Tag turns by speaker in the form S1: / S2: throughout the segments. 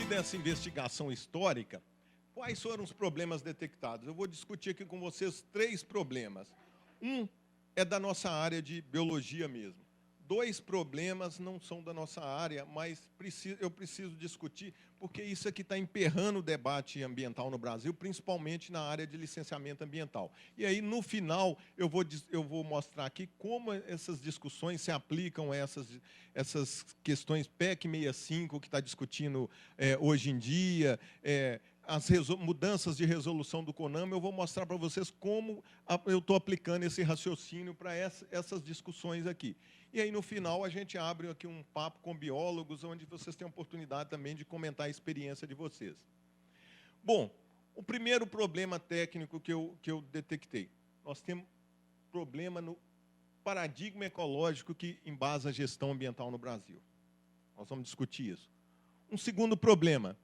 S1: dessa investigação histórica, quais foram os problemas detectados? Eu vou discutir aqui com vocês 3 problemas. Um é da nossa área de biologia mesmo. 2 problemas não são da nossa área, mas eu preciso discutir, porque isso aqui está emperrando o debate ambiental no Brasil, principalmente na área de licenciamento ambiental. E aí, no final, eu vou mostrar aqui como essas discussões se aplicam a essas questões PEC 65, que está discutindo hoje em dia, as mudanças de resolução do CONAMA. Eu vou mostrar para vocês como eu estou aplicando esse raciocínio para essas discussões aqui. E aí, no final, a gente abre aqui um papo com biólogos, onde vocês têm a oportunidade também de comentar a experiência de vocês. Bom, o primeiro problema técnico que eu detectei. Nós temos problema no paradigma ecológico que embasa a gestão ambiental no Brasil. Nós vamos discutir isso. Um segundo problema,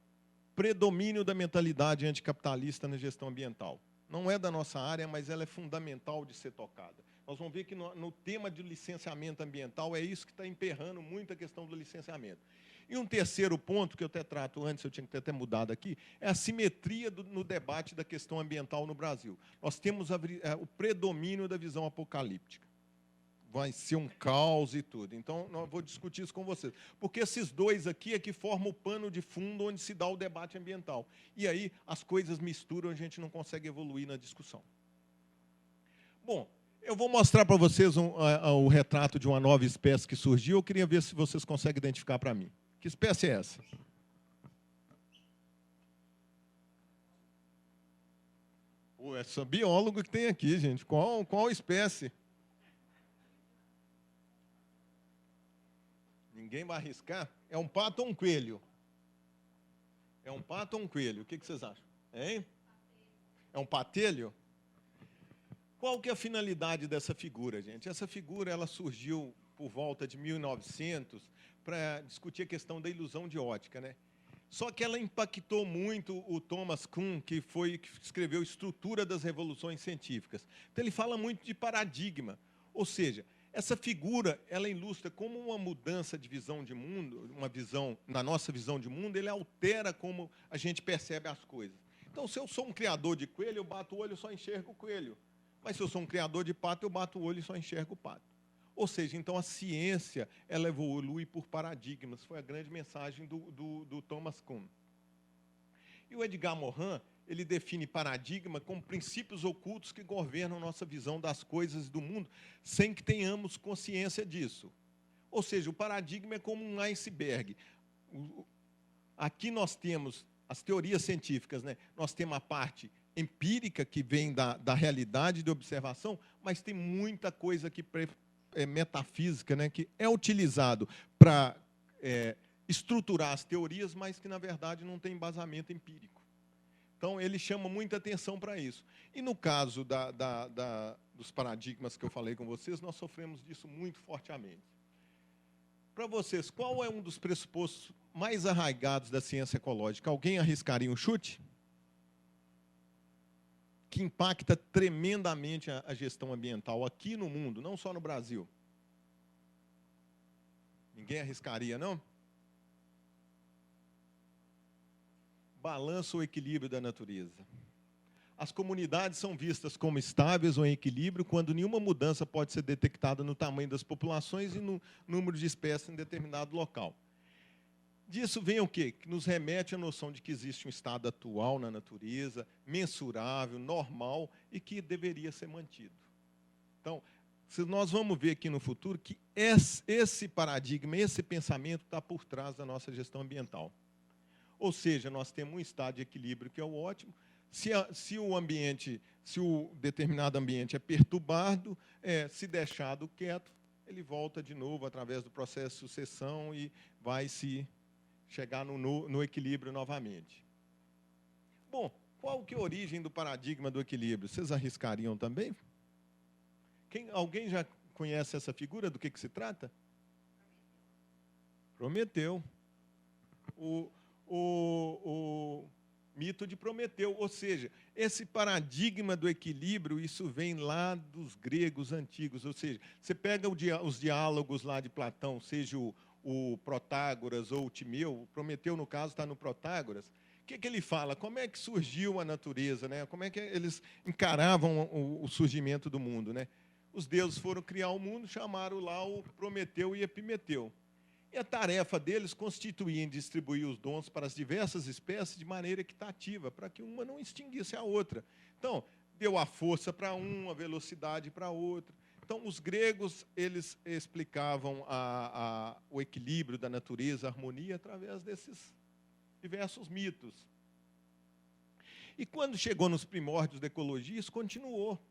S1: predomínio da mentalidade anticapitalista na gestão ambiental. Não é da nossa área, mas ela é fundamental de ser tocada. Nós vamos ver que no tema de licenciamento ambiental é isso que está emperrando muito a questão do licenciamento. E um terceiro ponto, que eu até trato antes, eu tinha que ter até mudado aqui, é a simetria no debate da questão ambiental no Brasil. Nós temos o predomínio da visão apocalíptica. Vai ser um caos e tudo. Então, eu vou discutir isso com vocês. Porque esses dois aqui é que formam o pano de fundo onde se dá o debate ambiental. E aí, as coisas misturam, a gente não consegue evoluir na discussão. Bom, eu vou mostrar para vocês o retrato de uma nova espécie que surgiu. Eu queria ver se vocês conseguem identificar para mim. Que espécie é essa? Pô, essa biólogo que tem aqui, gente. Qual espécie? Ninguém vai arriscar? É um pato ou um coelho? É um pato ou um coelho? O que vocês acham? Hein? É um patelho? Qual que é a finalidade dessa figura, gente? Essa figura ela surgiu por volta de 1900 para discutir a questão da ilusão de ótica, né? Só que ela impactou muito o Thomas Kuhn, que escreveu Estrutura das Revoluções Científicas. Então, ele fala muito de paradigma, ou seja, essa figura, ela ilustra como uma mudança de visão de mundo, na nossa visão de mundo, ele altera como a gente percebe as coisas. Então, se eu sou um criador de coelho, eu bato o olho e só enxergo o coelho. Mas se eu sou um criador de pato, eu bato o olho e só enxergo o pato. Ou seja, então a ciência ela evolui por paradigmas. Foi a grande mensagem do Thomas Kuhn. E o Edgar Morin, ele define paradigma como princípios ocultos que governam nossa visão das coisas e do mundo, sem que tenhamos consciência disso. Ou seja, o paradigma é como um iceberg. Aqui nós temos as teorias científicas, né? Nós temos a parte empírica, que vem da realidade de observação, mas tem muita coisa aqui metafísica, né, que é utilizado para estruturar as teorias, mas que, na verdade, não tem embasamento empírico. Então, ele chama muita atenção para isso. E, no caso dos paradigmas que eu falei com vocês, nós sofremos disso muito fortemente. Para vocês, qual é um dos pressupostos mais arraigados da ciência ecológica? Alguém arriscaria um chute? Que impacta tremendamente a gestão ambiental aqui no mundo, não só no Brasil. Ninguém arriscaria, não? Balanço ou equilíbrio da natureza. As comunidades são vistas como estáveis ou em equilíbrio quando nenhuma mudança pode ser detectada no tamanho das populações e no número de espécies em determinado local. Disso vem o quê? Que nos remete à noção de que existe um estado atual na natureza, mensurável, normal e que deveria ser mantido. Então, nós vamos ver aqui no futuro que esse paradigma, esse pensamento está por trás da nossa gestão ambiental. Ou seja, nós temos um estado de equilíbrio que é o ótimo. Se o determinado ambiente é perturbado, se deixado quieto, ele volta de novo através do processo de sucessão e vai se chegar no equilíbrio novamente. Bom, qual que é a origem do paradigma do equilíbrio? Vocês arriscariam também? Alguém já conhece essa figura? Do que se trata? Prometeu. O mito de Prometeu. Ou seja, esse paradigma do equilíbrio, isso vem lá dos gregos antigos. Ou seja, você pega os diálogos lá de Platão, seja o Protágoras ou o Timeu, o Prometeu, no caso, está no Protágoras, o que ele fala? Como é que surgiu a natureza, né? Como é que eles encaravam o surgimento do mundo, né? Os deuses foram criar o mundo, chamaram lá o Prometeu e Epimeteu. E a tarefa deles constituía em distribuir os dons para as diversas espécies de maneira equitativa, para que uma não extinguisse a outra. Então, deu a força para um, a velocidade para outra. Então, os gregos, eles explicavam o equilíbrio da natureza, a harmonia, através desses diversos mitos. E quando chegou nos primórdios da ecologia, isso continuou.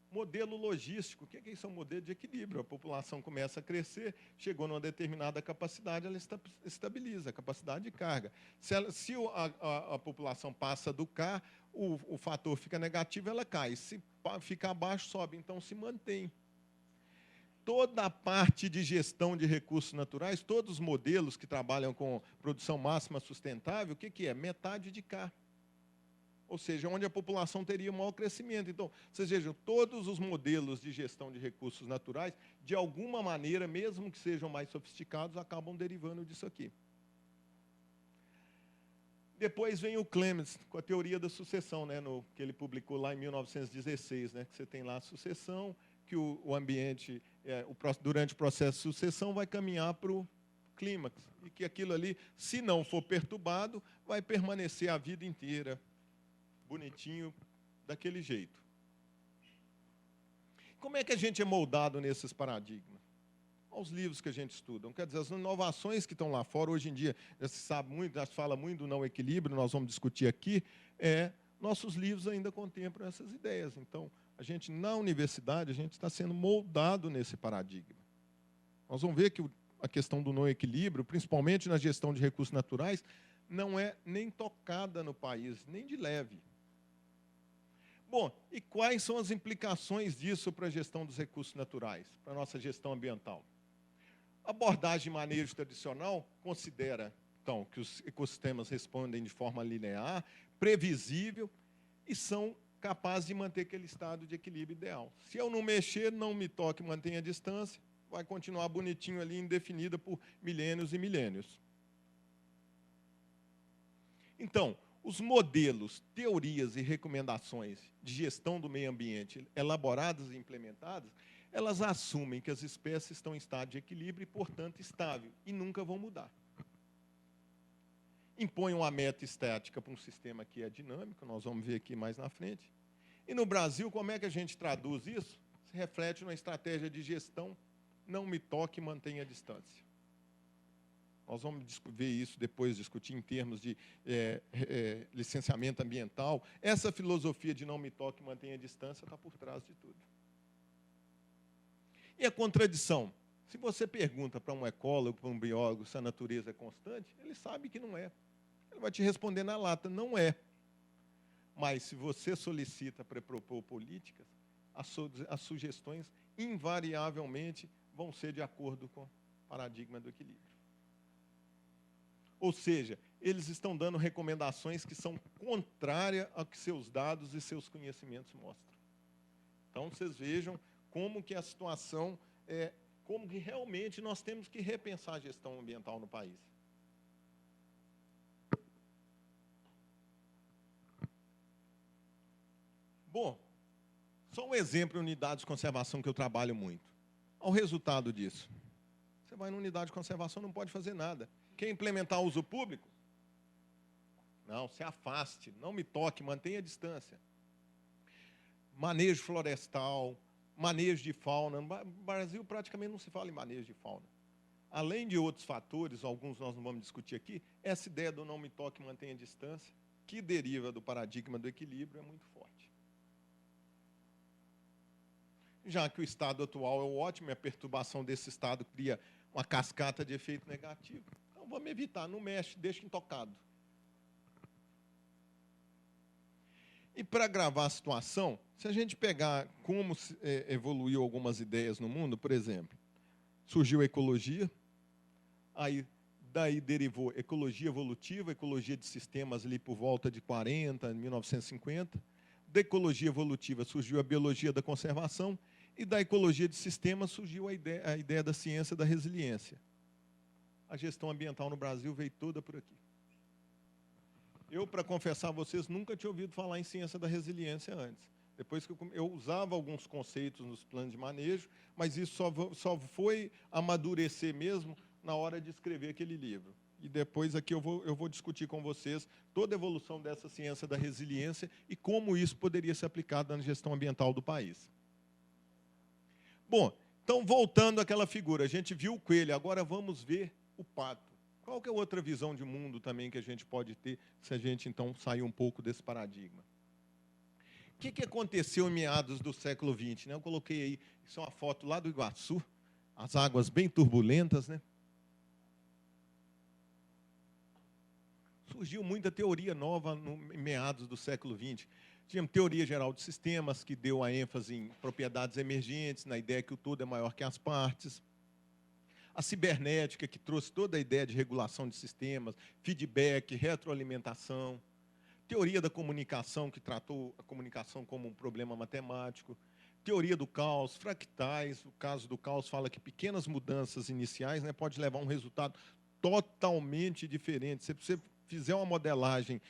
S1: Modelo logístico. O que é isso? É um modelo de equilíbrio. A população começa a crescer, chegou numa determinada capacidade, ela estabiliza a capacidade de carga. Se a população passa do K, o fator fica negativo, ela cai. Se fica abaixo, sobe. Então, se mantém. Toda a parte de gestão de recursos naturais, todos os modelos que trabalham com produção máxima sustentável, o que é? Metade de K. Ou seja, onde a população teria um maior crescimento. Então, vocês vejam, todos os modelos de gestão de recursos naturais, de alguma maneira, mesmo que sejam mais sofisticados, acabam derivando disso aqui. Depois vem o Clemens, com a teoria da sucessão, né, que ele publicou lá em 1916, né, que você tem lá a sucessão, que o ambiente, durante o processo de sucessão, vai caminhar para o clímax, e que aquilo ali, se não for perturbado, vai permanecer a vida inteira bonitinho, daquele jeito. Como é que a gente é moldado nesses paradigmas? Aos livros que a gente estuda. Quer dizer, as inovações que estão lá fora, hoje em dia, já se sabe muito, já se fala muito do não equilíbrio, nós vamos discutir aqui, nossos livros ainda contemplam essas ideias. Então, a gente, na universidade, a gente está sendo moldado nesse paradigma. Nós vamos ver que a questão do não equilíbrio, principalmente na gestão de recursos naturais, não é nem tocada no país, nem de leve. Bom, e quais são as implicações disso para a gestão dos recursos naturais, para a nossa gestão ambiental? A abordagem de manejo tradicional considera, então, que os ecossistemas respondem de forma linear, previsível e são capazes de manter aquele estado de equilíbrio ideal. Se eu não mexer, não me toque, mantenha a distância, vai continuar bonitinho ali, indefinida por milênios e milênios. Então, os modelos, teorias e recomendações de gestão do meio ambiente elaboradas e implementadas, elas assumem que as espécies estão em estado de equilíbrio e, portanto, estável, e nunca vão mudar. Impõem uma meta estática para um sistema que é dinâmico, nós vamos ver aqui mais na frente. E no Brasil, como é que a gente traduz isso? Se reflete numa estratégia de gestão, não me toque, mantenha a distância. Nós vamos ver isso depois, discutir em termos de licenciamento ambiental. Essa filosofia de não me toque, mantenha a distância, está por trás de tudo. E a contradição? Se você pergunta para um ecólogo, para um biólogo, se a natureza é constante, ele sabe que não é. Ele vai te responder na lata, não é. Mas se você solicita para propor políticas, as sugestões invariavelmente vão ser de acordo com o paradigma do equilíbrio. Ou seja, eles estão dando recomendações que são contrárias ao que seus dados e seus conhecimentos mostram. Então, vocês vejam como que a situação como que realmente nós temos que repensar a gestão ambiental no país. Bom, só um exemplo de unidade de conservação que eu trabalho muito. Ao resultado disso, você vai na unidade de conservação, não pode fazer nada. Quer implementar o uso público? Não, se afaste, não me toque, mantenha a distância. Manejo florestal, manejo de fauna. No Brasil, praticamente, não se fala em manejo de fauna. Além de outros fatores, alguns nós não vamos discutir aqui, essa ideia do não me toque, mantenha a distância, que deriva do paradigma do equilíbrio, é muito forte. Já que o estado atual é ótimo, e a perturbação desse estado cria uma cascata de efeito negativo. Então, vamos evitar, não mexe, deixa intocado. E para agravar a situação, se a gente pegar como evoluiu algumas ideias no mundo, por exemplo, surgiu a ecologia, daí derivou ecologia evolutiva, ecologia de sistemas ali por volta de 40, 1950. Da ecologia evolutiva surgiu a biologia da conservação, E da ecologia de sistemas surgiu a ideia da ciência da resiliência. A gestão ambiental no Brasil veio toda por aqui. Eu, para confessar a vocês, nunca tinha ouvido falar em ciência da resiliência antes. Depois que eu usava alguns conceitos nos planos de manejo, mas isso só foi amadurecer mesmo na hora de escrever aquele livro. E depois aqui eu vou discutir com vocês toda a evolução dessa ciência da resiliência e como isso poderia ser aplicado na gestão ambiental do país. Bom, então voltando àquela figura, a gente viu o coelho, agora vamos ver o pato. Qual que é outra visão de mundo também que a gente pode ter se a gente, então, sair um pouco desse paradigma? O que aconteceu em meados do século XX? Né? Eu coloquei aí, isso é uma foto lá do Iguaçu, as águas bem turbulentas, né? Surgiu muita teoria nova em meados do século XX. Tinha teoria geral de sistemas, que deu a ênfase em propriedades emergentes, na ideia que o todo é maior que as partes. A cibernética, que trouxe toda a ideia de regulação de sistemas, feedback, retroalimentação. Teoria da comunicação, que tratou a comunicação como um problema matemático. Teoria do caos, fractais. O caso do caos fala que pequenas mudanças iniciais, né, pode levar a um resultado totalmente diferente. Se você fizer uma modelagem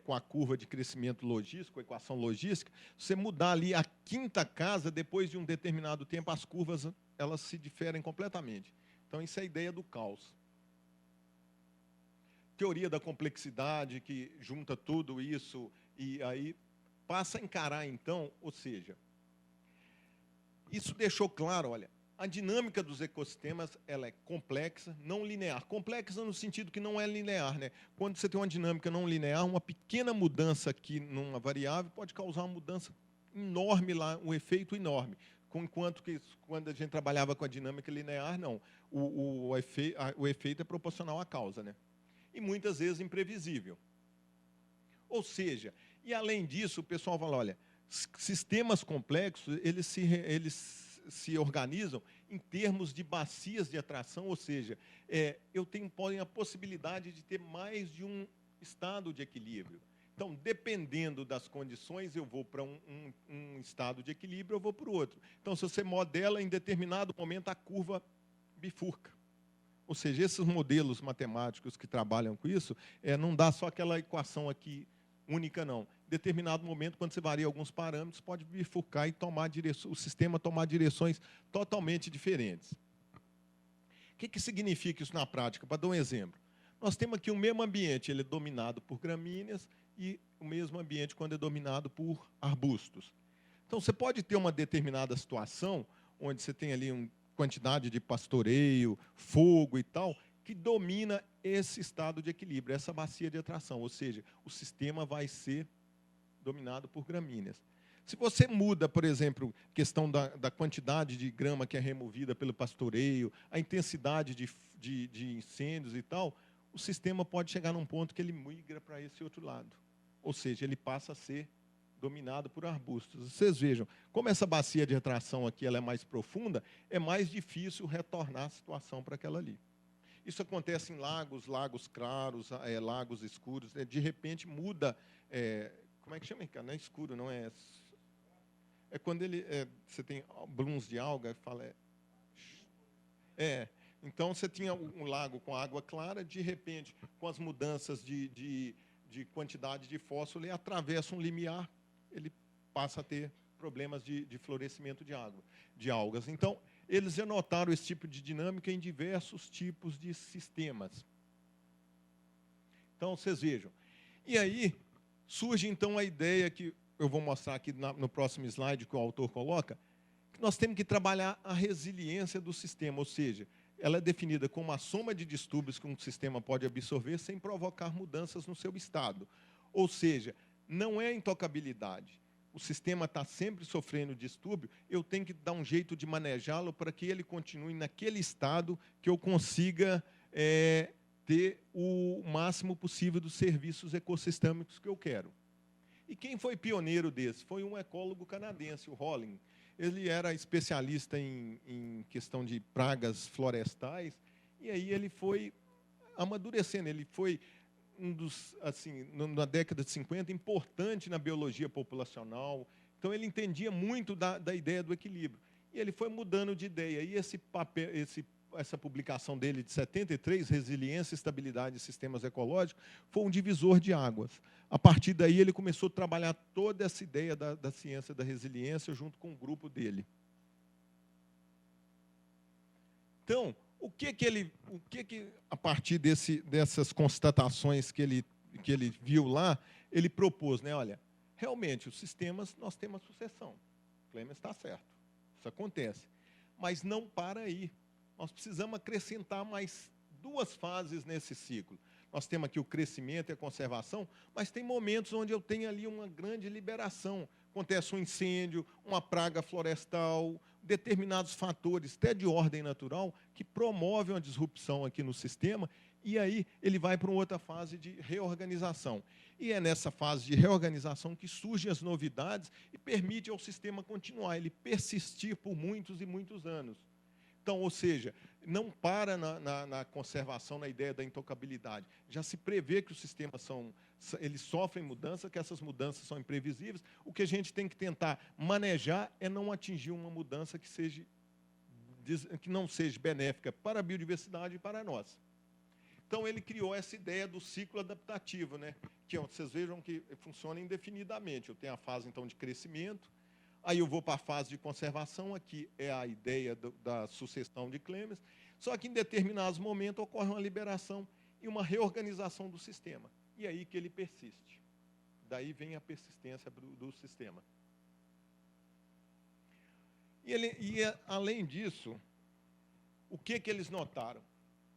S1: com a curva de crescimento logístico, a equação logística, você mudar ali a quinta casa, depois de um determinado tempo, as curvas elas se diferem completamente. Então, isso é a ideia do caos. Teoria da complexidade, que junta tudo isso e aí passa a encarar, então, ou seja, isso deixou claro, olha, a dinâmica dos ecossistemas ela é complexa, não linear. Complexa no sentido que não é linear, né? Quando você tem uma dinâmica não linear, uma pequena mudança aqui numa variável pode causar uma mudança enorme lá, um efeito enorme. Enquanto que quando a gente trabalhava com a dinâmica linear, não. O efeito é proporcional à causa, né? E muitas vezes imprevisível. Ou seja, e além disso, o pessoal fala, olha, sistemas complexos, eles se organizam em termos de bacias de atração, ou seja, podem a possibilidade de ter mais de um estado de equilíbrio. Então, dependendo das condições, eu vou para um estado de equilíbrio, eu vou para o outro. Então, se você modela, em determinado momento, a curva bifurca. Ou seja, esses modelos matemáticos que trabalham com isso, não dá só aquela equação aqui única, não. Em determinado momento, quando você varia alguns parâmetros, pode bifurcar e o sistema tomar direções totalmente diferentes. O que significa isso na prática? Para dar um exemplo. Nós temos aqui o mesmo ambiente, ele é dominado por gramíneas, e o mesmo ambiente quando é dominado por arbustos. Então, você pode ter uma determinada situação, onde você tem ali uma quantidade de pastoreio, fogo e tal, que domina esse estado de equilíbrio, essa bacia de atração, ou seja, o sistema vai ser dominado por gramíneas. Se você muda, por exemplo, a questão da quantidade de grama que é removida pelo pastoreio, a intensidade de incêndios e tal, o sistema pode chegar num ponto que ele migra para esse outro lado. Ou seja, ele passa a ser dominado por arbustos. Vocês vejam, como essa bacia de atração aqui ela é mais profunda, é mais difícil retornar a situação para aquela ali. Isso acontece em lagos claros, lagos escuros. De repente muda, como é que chama? Não é escuro, não é... É quando você tem blooms de alga, fala... Então, você tinha um lago com água clara, de repente, com as mudanças de quantidade de fósforo, ele atravessa um limiar, ele passa a ter problemas de florescimento de algas. Então, eles já notaram esse tipo de dinâmica em diversos tipos de sistemas. Então, vocês vejam. E aí, surge, então, a ideia que eu vou mostrar aqui no próximo slide, que o autor coloca, que nós temos que trabalhar a resiliência do sistema, ou seja, ela é definida como a soma de distúrbios que um sistema pode absorver sem provocar mudanças no seu estado. Ou seja, não é intocabilidade. O sistema está sempre sofrendo distúrbio, eu tenho que dar um jeito de manejá-lo para que ele continue naquele estado que eu consiga ter o máximo possível dos serviços ecossistêmicos que eu quero. E quem foi pioneiro desse? Foi um ecólogo canadense, o Holling. Ele era especialista em questão de pragas florestais, e aí ele foi amadurecendo, ele foi um dos, assim, na década de 50, importante na biologia populacional. Então, ele entendia muito da ideia do equilíbrio. E ele foi mudando de ideia. E essa publicação dele de 73, Resiliência, Estabilidade e Sistemas Ecológicos, foi um divisor de águas. A partir daí, ele começou a trabalhar toda essa ideia da ciência da resiliência junto com o grupo dele. Então, a partir dessas constatações que ele viu lá, ele propôs, né? Olha, realmente, os sistemas, nós temos sucessão. O Clemens está certo, isso acontece. Mas não para aí. Nós precisamos acrescentar mais 2 fases nesse ciclo. Nós temos aqui o crescimento e a conservação, mas tem momentos onde eu tenho ali uma grande liberação. Acontece um incêndio, uma praga florestal, determinados fatores, até de ordem natural, que promovem uma disrupção aqui no sistema, e aí ele vai para uma outra fase de reorganização. E é nessa fase de reorganização que surgem as novidades e permite ao sistema continuar, ele persistir por muitos e muitos anos. Então, ou seja, não para na conservação, na ideia da intocabilidade. Já se prevê que os sistemas eles sofrem mudança, que essas mudanças são imprevisíveis. O que a gente tem que tentar manejar é não atingir uma mudança que não seja benéfica para a biodiversidade e para nós. Então, ele criou essa ideia do ciclo adaptativo, né? Que vocês vejam que funciona indefinidamente. Eu tenho a fase, então, de crescimento, aí eu vou para a fase de conservação, aqui é a ideia da sucessão de Clemens, só que em determinados momentos ocorre uma liberação e uma reorganização do sistema. E aí que ele persiste. Daí vem a persistência do sistema. Além disso, o que eles notaram?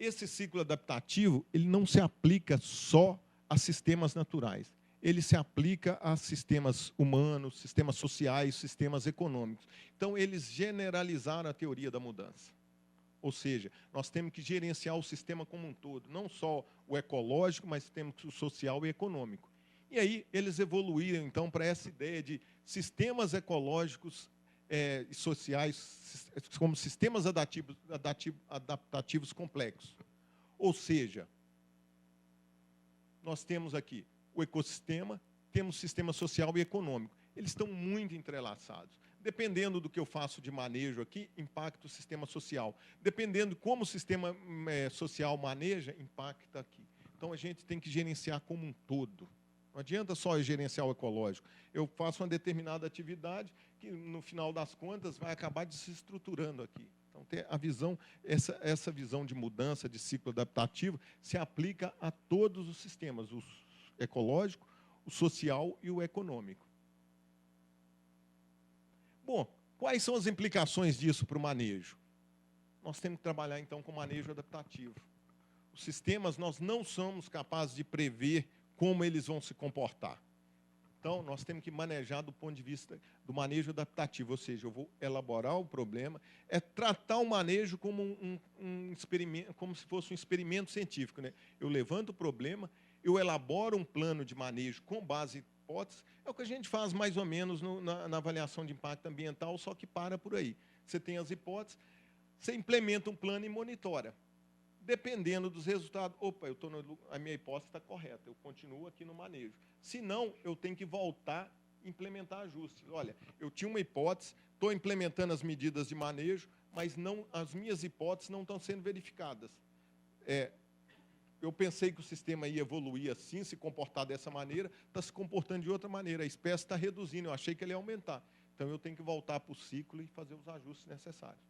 S1: Esse ciclo adaptativo ele não se aplica só a sistemas naturais. Ele se aplica a sistemas humanos, sistemas sociais, sistemas econômicos. Então, eles generalizaram a teoria da mudança. Ou seja, nós temos que gerenciar o sistema como um todo, não só o ecológico, mas temos o social e econômico. E aí, eles evoluíram, então, para essa ideia de sistemas ecológicos e sociais como sistemas adaptativos complexos. Ou seja, nós temos aqui o ecossistema, temos o sistema social e econômico. Eles estão muito entrelaçados. Dependendo do que eu faço de manejo aqui, impacta o sistema social. Dependendo de como o sistema social maneja, impacta aqui. Então, a gente tem que gerenciar como um todo. Não adianta só eu gerenciar o ecológico. Eu faço uma determinada atividade que, no final das contas, vai acabar desestruturando aqui. Então, ter a visão, essa visão de mudança, de ciclo adaptativo, se aplica a todos os sistemas, o ecológico, o social e o econômico. Bom, quais são as implicações disso para o manejo? Nós temos que trabalhar, então, com manejo adaptativo. Os sistemas, nós não somos capazes de prever como eles vão se comportar. Então, nós temos que manejar do ponto de vista do manejo adaptativo, ou seja, eu vou elaborar o problema, tratar o manejo como um experimento, como se fosse um experimento científico, né? Eu levanto o problema, eu elaboro um plano de manejo com base em hipóteses, é o que a gente faz mais ou menos na avaliação de impacto ambiental, só que para por aí. Você tem as hipóteses, você implementa um plano e monitora. Dependendo dos resultados, a minha hipótese está correta, eu continuo aqui no manejo. Se não, eu tenho que voltar e implementar ajustes. Olha, eu tinha uma hipótese, estou implementando as medidas de manejo, mas as minhas hipóteses não estão sendo verificadas. Eu pensei que o sistema ia evoluir assim, se comportar dessa maneira, está se comportando de outra maneira, a espécie está reduzindo, eu achei que ele ia aumentar. Então, eu tenho que voltar para o ciclo e fazer os ajustes necessários.